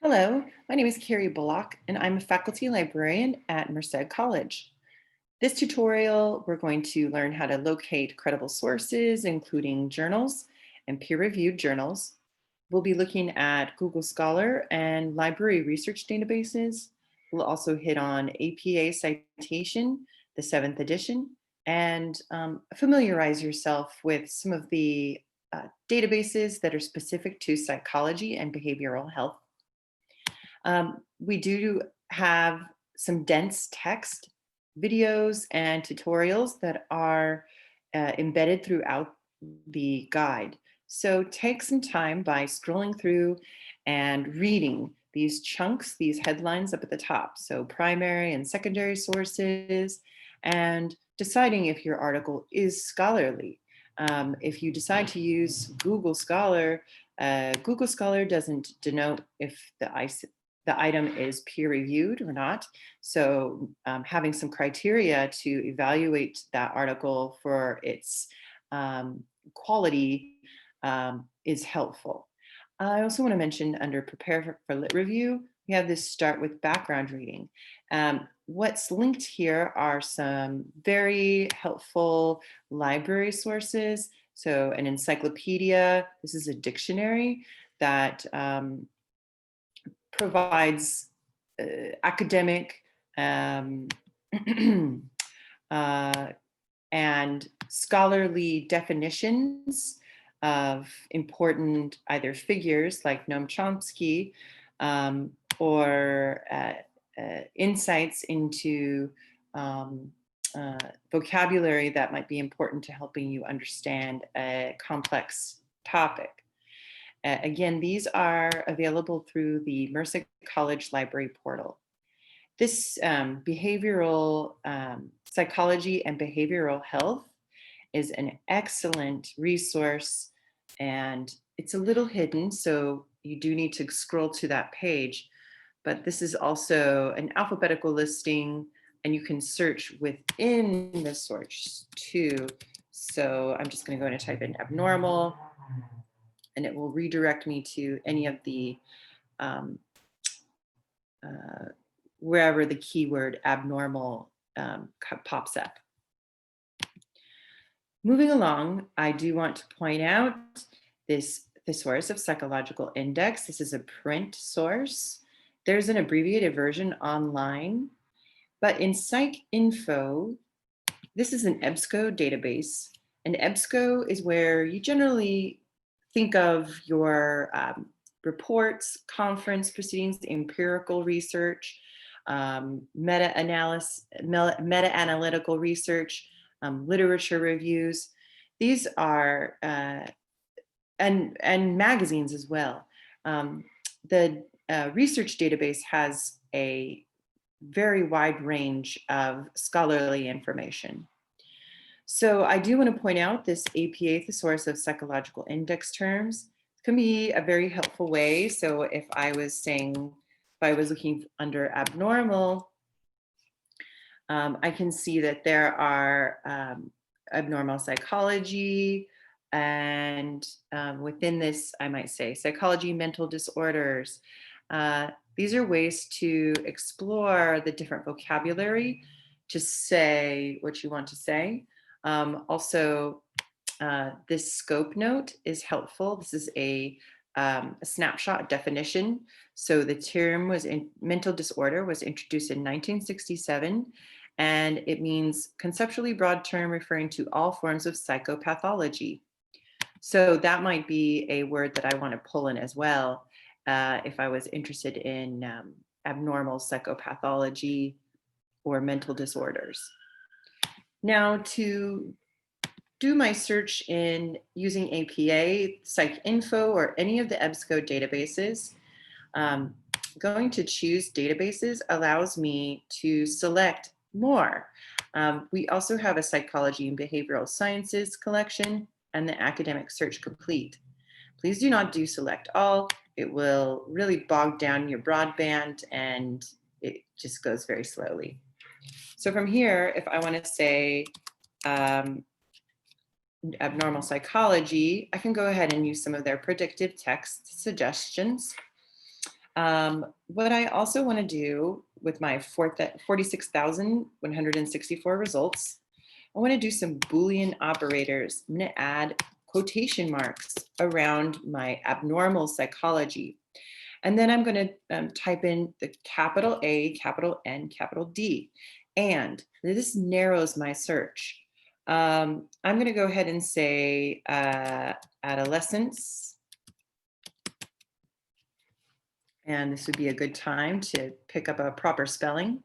Hello, my name is Carrie Bullock, and I'm a faculty librarian at Merced College. This tutorial, we're going to learn how to locate credible sources, including journals and peer-reviewed journals. We'll be looking at Google Scholar and library research databases. We'll also hit on APA citation, the 7th edition, and familiarize yourself with some of the databases that are specific to psychology and behavioral health. We do have some dense text, videos, and tutorials that are embedded throughout the guide. So take some time by scrolling through and reading these chunks, these headlines up at the top. So primary and secondary sources, and deciding if your article is scholarly. If you decide to use Google Scholar doesn't denote if the item is peer reviewed or not. So having some criteria to evaluate that article for its quality is helpful. I also want to mention under prepare for lit review, we have this start with background reading. What's linked here are some very helpful library sources. So an encyclopedia, this is a dictionary that provides academic and scholarly definitions of important either figures like Noam Chomsky or insights into vocabulary that might be important to helping you understand a complex topic. Again, these are available through the Merced College Library portal. This behavioral psychology and behavioral health is an excellent resource, and it's a little hidden, so you do need to scroll to that page. But this is also an alphabetical listing, and you can search within the source too. So I'm just going to go and type in abnormal, and it will redirect me to any of the wherever the keyword abnormal pops up. Moving along, I do want to point out the source of Psychological Index. This is a print source. There's an abbreviated version online, but in PsycInfo, this is an EBSCO database. And EBSCO is where you generally think of your reports, conference proceedings, empirical research, meta-analytical research, literature reviews. These are, and magazines as well. The research database has a very wide range of scholarly information. So I do want to point out this APA Thesaurus of Psychological Index terms can be a very helpful way. So if I was looking under abnormal, I can see that there are abnormal psychology, and within this, I might say psychology, mental disorders. These are ways to explore the different vocabulary to say what you want to say. Also, this scope note is helpful. This is a snapshot definition. So the term mental disorder was introduced in 1967, and it means conceptually broad term referring to all forms of psychopathology. So that might be a word that I want to pull in as well if I was interested in abnormal psychopathology or mental disorders. Now, to do my search in using APA, PsycInfo, or any of the EBSCO databases, going to choose databases allows me to select more. We also have a psychology and behavioral sciences collection and the academic search complete. Please do not do select all. It will really bog down your broadband and it just goes very slowly. So from here, if I want to say abnormal psychology, I can go ahead and use some of their predictive text suggestions. What I also want to do with my 46,164 results, I want to do some Boolean operators. I'm going to add quotation marks around my abnormal psychology. And then I'm going to type in the capital A, capital N, capital D. And this narrows my search. I'm going to go ahead and say adolescence. And this would be a good time to pick up a proper spelling.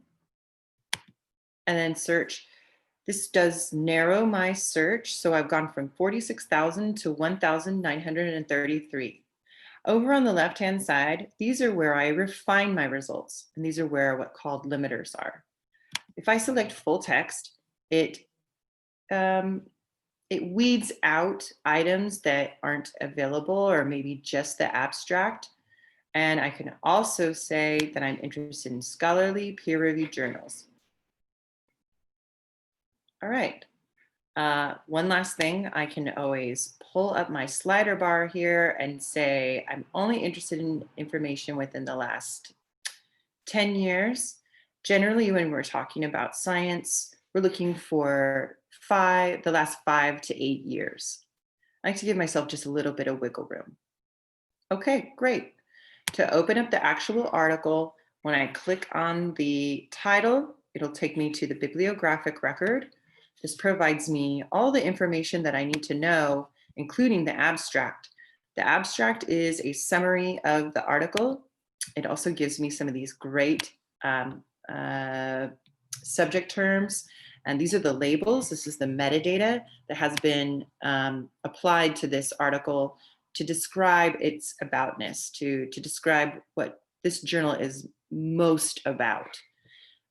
And then search. This does narrow my search. So I've gone from 46,000 to 1,933. Over on the left-hand side, these are where I refine my results. And these are where what called limiters are. If I select full text, it weeds out items that aren't available or maybe just the abstract. And I can also say that I'm interested in scholarly peer-reviewed journals. All right. One last thing, I can always pull up my slider bar here and say, I'm only interested in information within the last 10 years. Generally, when we're talking about science, we're looking for the last 5 to 8 years. I like to give myself just a little bit of wiggle room. Okay, great. To open up the actual article, when I click on the title, it'll take me to the bibliographic record. This provides me all the information that I need to know, including the abstract. The abstract is a summary of the article. It also gives me some of these great subject terms. And these are the labels. This is the metadata that has been applied to this article to describe its aboutness, to describe what this journal is most about.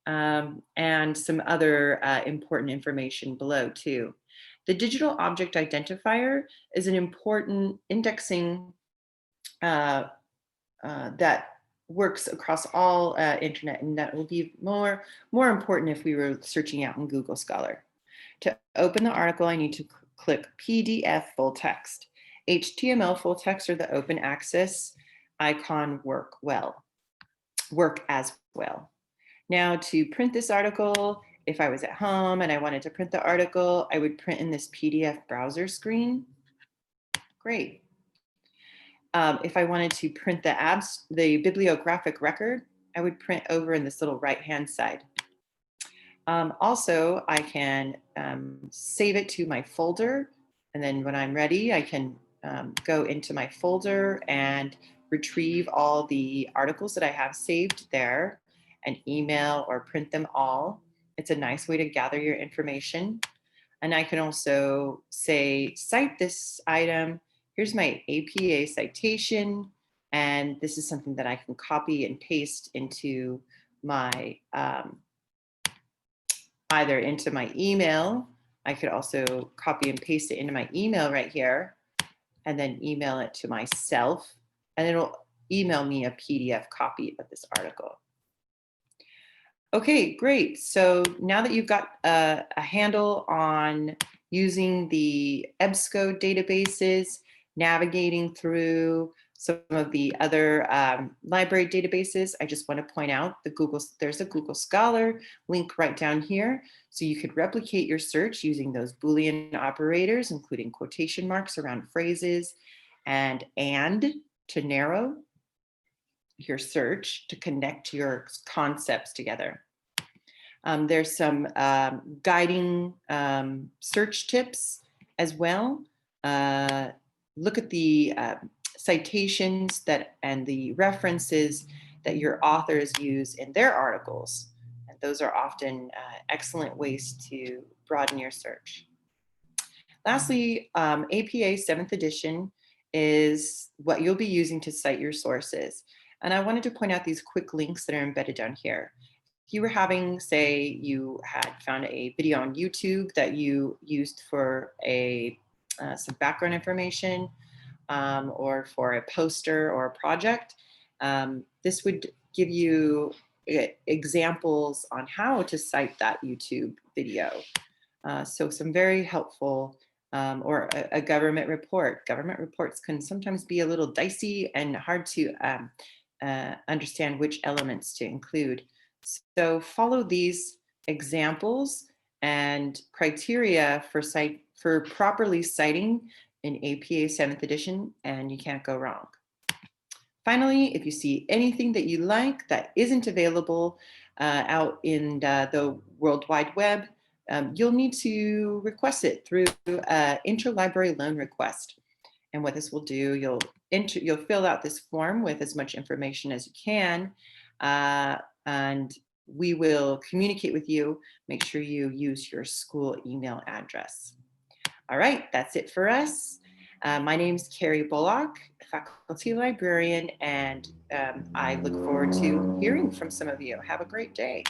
And some other important information below too. The digital object identifier is an important indexing that works across all internet, and that will be more important if we were searching out in Google Scholar. To open the article, I need to click PDF full text. HTML full text or the open access icon work as well. Now to print this article, if I was at home and I wanted to print the article, I would print in this PDF browser screen. Great. If I wanted to print the bibliographic record, I would print over in this little right-hand side. Also, I can save it to my folder, and then when I'm ready, I can go into my folder and retrieve all the articles that I have saved there and email or print them all. It's a nice way to gather your information. And I can also say, cite this item. Here's my APA citation. And this is something that I can copy and paste into my, either into my email. I could also copy and paste it into my email right here and then email it to myself. And it'll email me a PDF copy of this article. Okay, great. So now that you've got a handle on using the EBSCO databases, navigating through some of the other library databases, I just want to point out there's a Google Scholar link right down here. So you could replicate your search using those Boolean operators, including quotation marks around phrases and to narrow your search to connect your concepts together. There's some guiding search tips as well. Look at the citations and the references that your authors use in their articles. And those are often excellent ways to broaden your search. Lastly, APA 7th edition is what you'll be using to cite your sources. And I wanted to point out these quick links that are embedded down here. If you were having, say, you had found a video on YouTube that you used for some background information or for a poster or a project, this would give you examples on how to cite that YouTube video. So some very helpful, or a government report. Government reports can sometimes be a little dicey and hard to understand which elements to include. So follow these examples and criteria for properly citing in APA 7th edition, and you can't go wrong. Finally, if you see anything that you like that isn't available out in the World Wide Web, you'll need to request it through interlibrary loan request. And what this will do, you'll fill out this form with as much information as you can, and we will communicate with you. Make sure you use your school email address. All right, that's it for us. My name is Carrie Bullock, faculty librarian, and I look forward to hearing from some of you. Have a great day.